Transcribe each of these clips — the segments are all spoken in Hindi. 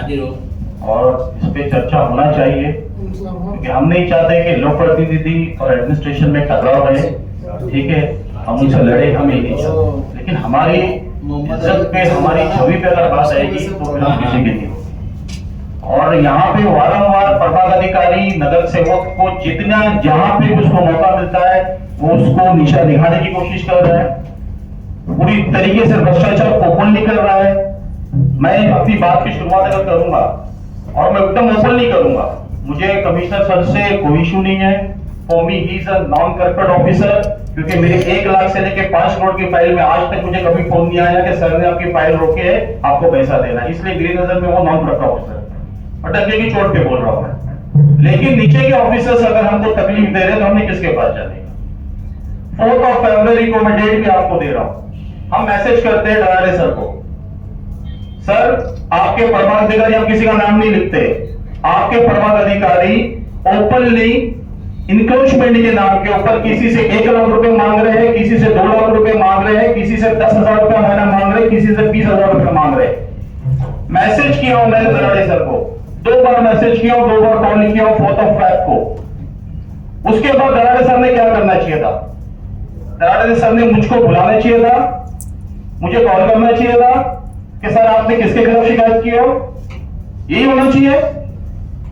और इस पे चर्चा होना चाहिए, क्योंकि हम नहीं चाहते कि लोक प्रतिनिधि और एडमिनिस्ट्रेशन में टकराव रहे। ठीक है, हम उनसे लड़े, हम ये नहीं चाहते, लेकिन हमारी इज्जत पे, हमारी छवि पे अगर बात आएगी तो फिर हम किसी के नहीं होंगे। और यहाँ पे वारंवार प्रभाग अधिकारी नगर सेवक को जितना जहाँ पे उसको मौका मिलता है वो उसको नीचा दिखाने की कोशिश कर रहा है, पूरी तरीके से भ्रष्टाचार ओपनली कर रहा है। मैं अपनी बात की शुरुआत अगर करूंगा और मैं एकदम ओपनली करूंगा, मुझे कमिश्नर सर से कोई इशू नहीं है। For me he is a non corporate officer, क्योंकि मेरे 1 लाख से लेके 5 करोड़ की फाइल में आज तक मुझे कभी फोन नहीं आया कि सर ने आपकी फाइल रोके है, आपको पैसा देना, इसलिए मेरी नजर में वो नॉन कॉर्पोरेट ऑफिसर और डंके की चोट पे बोल रहा हूं मैं। लेकिन नीचे के ऑफिसर्स अगर हमको तकलीफ दे रहे हैं तो हमने किसके पास जाने का। 4 फरवरी को मैं डेट भी आपको दे रहा हूं, हम मैसेज करते हैं डरारे सर को, सर आपके प्रभाग अधिकारी, हम किसी का नाम नहीं लिखते, आपके प्रभाग अधिकारी ओपनली इंक्रोचमेंट के नाम के ऊपर किसी से 1 लाख रुपए मांग रहे हैं, किसी से 2 लाख रुपए मांग रहे हैं, किसी से 10,000 रुपए महीना मांग रहे हैं, किसी से 20,000 रुपए मांग रहे हैं। मैसेज किया हूं मैंने दराड़े सर को, 2 बार मैसेज किया, 2 बार कॉल किया 4th of Feb को। उसके बाद दराड़े सर ने क्या करना चाहिए था, दराड़े सर ने मुझको बुलाना चाहिए था, मुझे कॉल करना चाहिए था कि सर आपने किसके खिलाफ शिकायत की हो, यही होना चाहिए।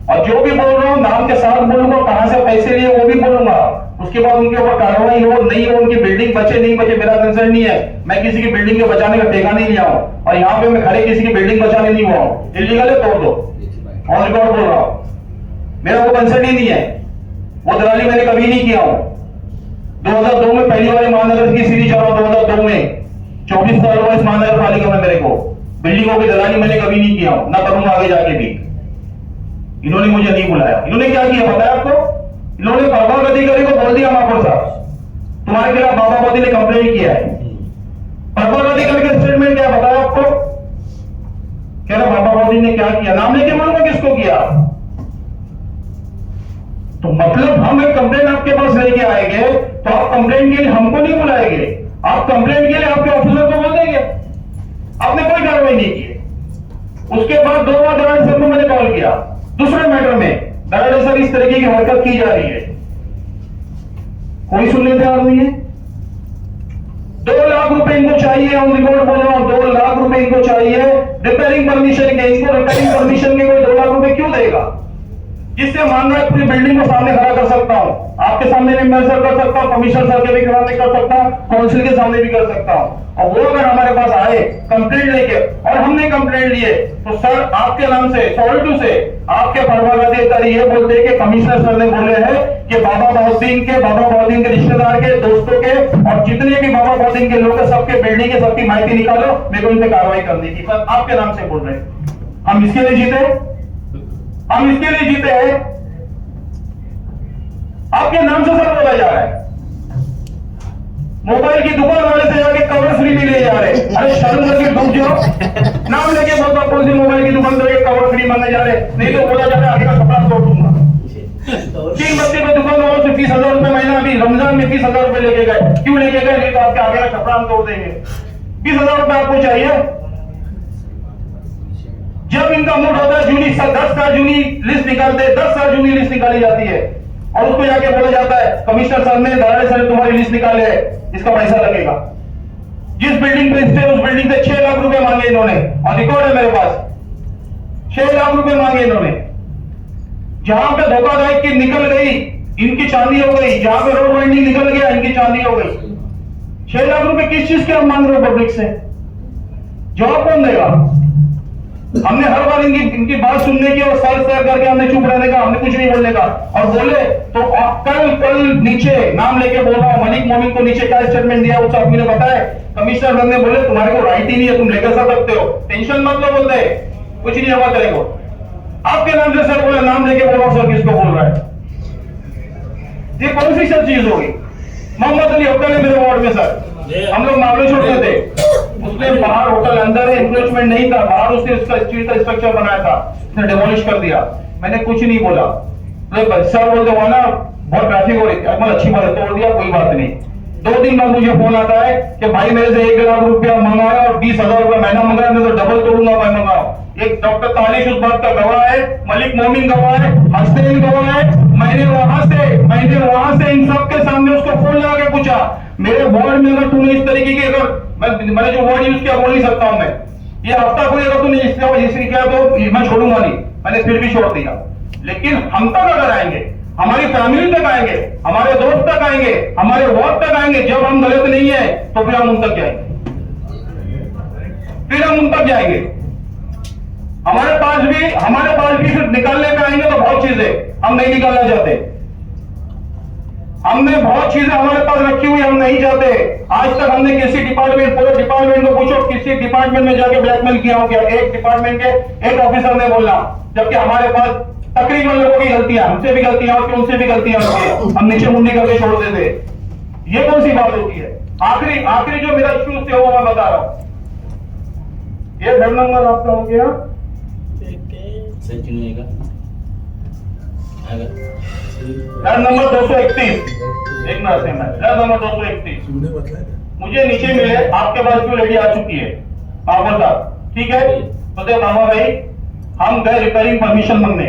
और जो भी बोल रहा हूं नाम के साथ बोलूंगा, कहां से पैसे लिए वो भी बोलूंगा, उसके बाद उनके ऊपर कार्रवाई हो नहीं हो, उनकी बिल्डिंग बचे नहीं बचे मेरा कंसर्न नहीं है। मैं किसी की बिल्डिंग के बचाने का ठेका नहीं लिया हूं, और यहाँ पे मैं खड़े किसी की बिल्डिंग बचाने नहीं हुआ हूं, इलीगल है तोड़ दो, ऑन रिकॉर्ड बोल रहा हूं, मेरा वो कंसर्न ही नहीं है, वो दलाली मैंने कभी नहीं किया हूं। 2002 में पहली बार महानगर की सीरीज चला, 2002 में 24 साल हुआ इस महानगर पालिका में मेरे को, बिल्डिंगों की दलाली मैंने कभी नहीं किया हूं, ना करूंगा आगे जाके भी। इन्होंने मुझे नहीं बुलाया, इन्होंने क्या किया बताया आपको, इन्होंने प्रभाग अधिकारी को बोल दिया महापौर साहब तुम्हारे खिलाफ बाबा मोदी ने कंप्लेंट किया है। प्रभाग अधिकारी का स्टेटमेंट क्या बताया आपको, कह रहा बाबा मोदी ने क्या किया, नाम लेके मालूम किसको किया। तो मतलब हम एक कंप्लेंट आपके पास लेके आएंगे तो आप कंप्लेंट के लिए हमको नहीं बुलाएंगे, आप कंप्लेंट के लिए आपके ऑफिसर को बोल देंगे, आपने कोई कार्रवाई नहीं की। उसके बाद 2 बार दराड़े सर को मैंने कॉल किया दूसरे मैटर में, दराड़े सर इस तरीके की हरकत की जा रही है, कोई सुनने तैयार नहीं है। 2 लाख रुपए इनको चाहिए, ऑन रिकॉर्ड बोल रहा हूं, 2 लाख रुपए इनको चाहिए रिपेयरिंग परमिशन के। इनको रिपेयरिंग परमिशन के कोई 2 लाख रुपए क्यों देगा, जिससे मान रहा है पूरी बिल्डिंग को सामने खड़ा कर सकता हूं, आपके सामने भी मैं सर कर सकता हूं, कमिश्नर सर के भी सामने कर सकता हूं, काउंसिल के सामने भी कर सकता हूं। और वो अगर हमारे पास आए कंप्लेंट लेके और हमने कंप्लेंट लिए तो सर आपके नाम से सॉल्टू से आपके प्रभाग अधिकारी ये बोलते हैं कि कमिश्नर सर ने बोले हैं कि बाबा बहुद्दीन के रिश्तेदार के, दोस्तों के और जितने भी बाबा बहुद्दीन के लोग हैं सबके बिल्डिंग के सबकी माहिती निकालो, मेरे को उन पे कार्रवाई करनी की। सर आपके नाम से बोल रहे हैं, हम इसके लिए जीते, हम इसके लिए जीते हैं, आपके नाम से सर बोला जा रहा है। मोबाइल की दुकान वाले से जाके कवर फ्री में ले जा रहे हैं, अरे शर्म करके डूब जाओ, नाम लेके बोलता कौन सी मोबाइल की दुकान से कवर फ्री मांगे जा रहे, नहीं तो बोला जा रहा है आगे का कपड़ा तोड़ दूंगा। 3 बच्चे पे दुकान वालों से 30,000 रुपए महीना, अभी रमजान में 30,000 रुपए लेके गए, क्यों लेके गए, नहीं तो आपके आगे का कपड़ा हम तोड़ देंगे। 20,000 रुपए आपको चाहिए, जब इनका मूड होता है जूनी 10 का जूनी लिस्ट निकालते, 10 का जूनी लिस्ट निकाली जाती है और उसको जाके बोला जाता है कमिश्नर सर ने, दराड़े सर ने तुम्हारी लिस्ट निकाले है, इसका पैसा लगेगा। जिस बिल्डिंग पे स्टे उस बिल्डिंग से 6 लाख रुपए मांगे इन्होंने, और रिकॉर्ड है मेरे पास, 6 लाख रुपए मांगे इन्होंने। जहां पे धोखाधड़ी की निकल गई इनकी चांदी हो गई, जहां पे रोड वाइंडिंग निकल गया इनकी चांदी हो गई। 6 लाख रुपए किस चीज के हम मांग रहे हो पब्लिक से, जवाब कौन देगा। हमने हर बार इनकी बात सुनने की और सर करके हमने चुप रहने का, हमने कुछ नहीं बोलने का, और बोले तो कल नीचे नाम लेके बोल रहा हूं मलिक मोमिन को नीचे क्या स्टेटमेंट दिया उस आदमी ने बताया, कमिश्नर सर ने बोले तुम्हारे को राइट ही नहीं है, तुम लेकर सकते हो, टेंशन मत लो, बोलते कुछ नहीं होगा तेरे को। आपके नाम से सर बोले, नाम लेके बोला सर किसको बोल रहा है, ये कौन सी सर चीज होगी। मोहम्मद अली होटल है मेरे वार्ड में सर, हम लोग मामले छोड़ते थे, उसने बाहर होटल अंदर है, इंक्रोचमेंट नहीं था, बाहर उसने उसका स्ट्रीट का स्ट्रक्चर बनाया था, उसने डिमोलिश कर दिया, मैंने कुछ नहीं बोला। तो सर बोलते हो ना बहुत ट्रैफिक हो रही थी, अकमल अच्छी बात है तोड़ दिया कोई बात नहीं। 2 दिन बाद मुझे फोन आता है कि भाई मेरे से 1 लाख रुपया मंगाया और 20,000 रुपया महीना मंगाया, मैं तो डबल तोड़ूंगा, मैं मंगाऊं। एक डॉक्टर तालिश उस बात का गवाह है, मलिक मोमिन गवाह है, हसनैन गवाह है। मैंने वहां से इन सब के सामने उसको फोन लगा के पूछा, मेरे वार्ड में अगर तूने इस तरीके की, अगर मैंने जो वर्ड यूज किया बोल नहीं सकता हूं मैं, ये हफ्ता कोई अगर तूने हिस्ट्री किया तो मैं छोड़ूंगा नहीं। मैंने फिर भी छोड़ दिया। लेकिन हम तक अगर आएंगे, हमारी फैमिली तक आएंगे, हमारे दोस्त तक आएंगे, हमारे वार्ड तक आएंगे, जब हम गलत नहीं है तो फिर हम उन तक जाएंगे, हमारे पास भी सिर्फ निकालने पे आएंगे तो बहुत चीजें हम नहीं निकालना चाहते। हमने बहुत चीजें हमारे पास रखी हुई, हम नहीं चाहते। आज तक हमने किसी डिपार्टमेंट, पूरे डिपार्टमेंट को पूछो, किसी डिपार्टमेंट में जाके ब्लैकमेल किया हो क्या? एक डिपार्टमेंट के एक ऑफिसर ने बोला, जबकि हमारे पास तकरीबन लोगों की गलतियां, हमसे भी गलतियां होती, उनसे भी गलतियां होती है, हम नीचे मुंडी करके छोड़ देते। ये कौन सी बात होती है? आखिरी जो मेरा इश्यू से हो मैं बता रहा हूं। ये घर नंबर आपका हो गया घर नंबर 231, एक मिनट, घर नंबर 231 मुझे नीचे मिले। आपके पास क्यों लेडी आ चुकी है? आप बता, ठीक है। तो देख मामा भाई, हम गए रिपेयरिंग परमिशन मांगने,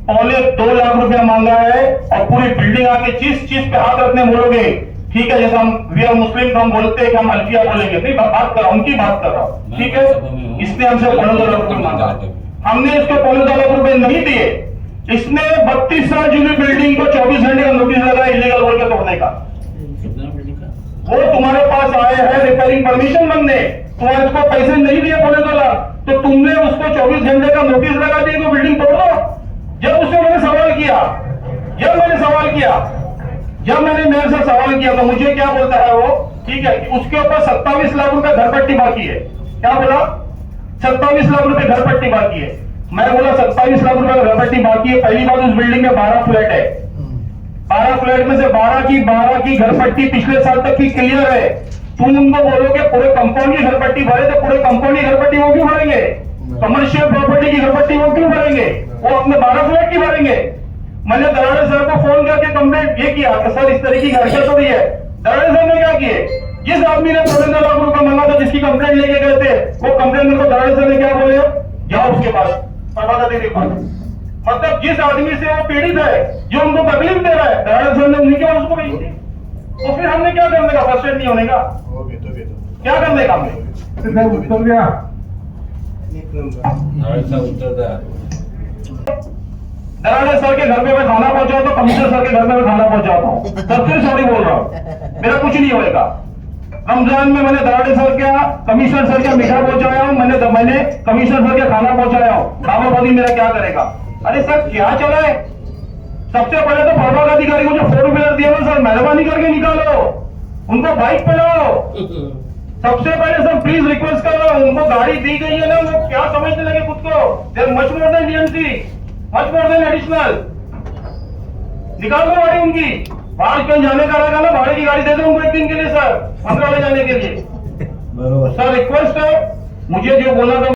2.25 लाख रुपया मांगा है, और पूरी बिल्डिंग आके जिस चीज पे हाथ रखने बोलोगे, ठीक है, जैसे हम वी आर मुस्लिम तो हम बोलते हैं कि हम अल्फिया बोलेंगे, नहीं बात कर रहा हूं, उनकी बात कर रहा हूं, ठीक है। इसने हमसे 2.25 लाख रुपए मांगा, हमने इसको 2.25 लाख रुपए नहीं दिए। इसने 32 साल जुनी बिल्डिंग को 24 घंटे का नोटिस लगा इलीगल बोल के तोड़ने का। वो तुम्हारे पास आए हैं रिपेयरिंग परमिशन मांगने, तुम्हारे इसको पैसे नहीं दिए 2.25 लाख, तो तुमने उसको 24 घंटे का नोटिस लगा दिया कि बिल्डिंग तोड़ दो। जब मैंने सवाल किया तो मुझे क्या बोलता है वो, ठीक है, कि उसके ऊपर 27 लाख रुपए घरपट्टी बाकी है। क्या बोला? 27 लाख रुपए घरपट्टी बाकी है। मैं बोला 27 लाख रुपए घरपट्टी बाकी है। पहली बात, उस बिल्डिंग में 12 फ्लैट है, 12 फ्लैट में से 12 की घरपट्टी पिछले साल तक की क्लियर है। तुम उनको बोलोगे पूरे कंपाउंड की घरपट्टी भरे, तो पूरे कंपाउंड की घरपट्टी वो क्यों भरेंगे? कमर्शियल प्रॉपर्टी की घरपट्टी वो क्यों भरेंगे? वो अपने 12 फ्लैट की भरेंगे। मैंने दराड़े सर को फोन करके कंप्लेंट ये किया कि सर इस तरह की हरकत हो रही है। दराड़े सर ने क्या किए? जिस आदमी ने 2.25 लाख रुपए मांगा था, जिसकी कंप्लेंट लेके गए थे, वो कंप्लेंट मेरे को दराड़े सर ने क्या बोले, जाओ उसके पास परवादा देने के पास। मतलब जिस आदमी से वो पीड़ित है, जो उनको तकलीफ दे रहा है, दराड़े सर ने उन्हीं के पास उसको भेज दी। तो फिर हमने क्या करने का? फ्रस्ट्रेट नहीं होने का, क्या करने का हमने? उत्तर गया दराड़े सर के घर पे मैं खाना पहुंचाता हूं, कमिश्नर सर के घर में मैं खाना पहुंचाता हूं, सबसे सॉरी बोल रहा हूं, मेरा कुछ नहीं होएगा। रमजान में मैंने दराड़े सर क्या, कमिश्नर सर क्या मीठा पहुंचाया हूं, मैंने कमिश्नर सर के खाना पहुंचाया हूं। दामाबादी मेरा क्या करेगा? अरे सर क्या चला है? सबसे पहले तो फरवाद अधिकारी को जो 4 व्हीलर दिया ना सर, मेहरबानी करके निकालो, उनको बाइक पे लाओ। सबसे पहले सर प्लीज रिक्वेस्ट कर रहा हूं, उनको गाड़ी दी गई है ना, वो क्या समझने लगे खुद को, they are much more than DMC, much more than additional. निकाल दो गाड़ी उनकी, बाहर कहीं जाने का रहेगा ना, भाड़े की गाड़ी दे दो उनको 1 दिन के लिए सर, मंत्रालय जाने के लिए। सर रिक्वेस्ट है, मुझे जो बोला था